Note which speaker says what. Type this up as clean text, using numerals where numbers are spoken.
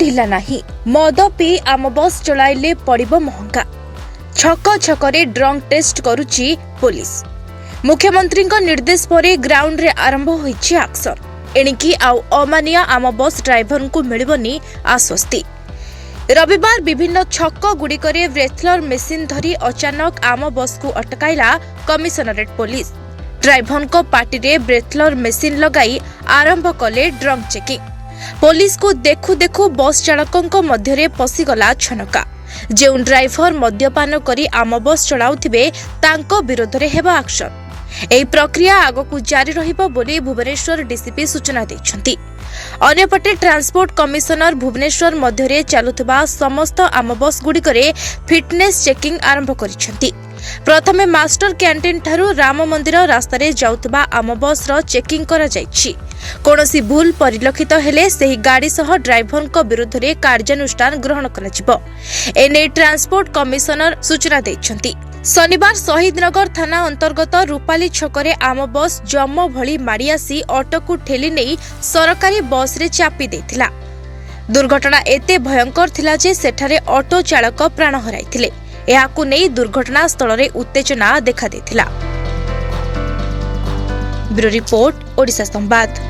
Speaker 1: ढिला नाही। मद पी आम बस चलाइले पड़िबो महंगा। छक छकरे ड्रंक टेस्ट करुची पुलिस। मुख्यमंत्री निर्देश पर ग्राउंड रे आरंभ होईछि एक्शन। एणिकी आउ अमानिया आम बस ड्राइवर को मिलिबनी आश्वस्ति। रविवार विभिन्न छक गुड़िकरे ब्रेथलर मेसिन धरी अचानक आम बस को अटकाइला कमिशनरेट पुलिस। ड्राइवर को पार्टी रे ब्रेथलर मेसिन लगाई आरंभ कले ड्रंक चेकिंग। पुलिस को देखु देखु बस चालकों मध्य पशिगला छनका। जो ड्राइवर मद्यपान करी आम बस चलाउथिबे तांको विरोध रे हेबा एक्शन। एही प्रक्रिया आगकू जारी रहिबो बोली भुवनेश्वर डीसीपी सूचना दैछंती। अन्यपटे ट्रांसपोर्ट कमिशनर भुवनेश्वर मध्य चलुथिबा समस्त आम बस गुड़िकरे फिटनेस चेकिंग आरंभ करिसेंती। प्रथमे मास्टर कैंटीन ठारू राम मंदिर रास्ता रे जाउतबा आम बस रो चेकिंग करा जायछि। कोनोसी भूल परिलक्षित हेले सेही गाड़ी सह ड्राइवर को विरुद्ध रे कार्यानुष्ठान ग्रहण कराजिबो। एने ट्रांसपोर्ट कमिशनर सूचना दैछंती। शनिवार शहीदनगर थाना अंतर्गत रूपाली छकरे आम बस जम भली माड़ी आसी ऑटो को ठेली नहीं सरकारी बस रे चापी देथिला। दुर्घटना एते भयंकर थिला जे सेठारे ऑटो चालक प्राण हराइथिले। एहाकु नै दुर्घटना स्थल रे उत्तेजना देखा देथिला। ब्यूरो रिपोर्ट ओडिशा संवाद।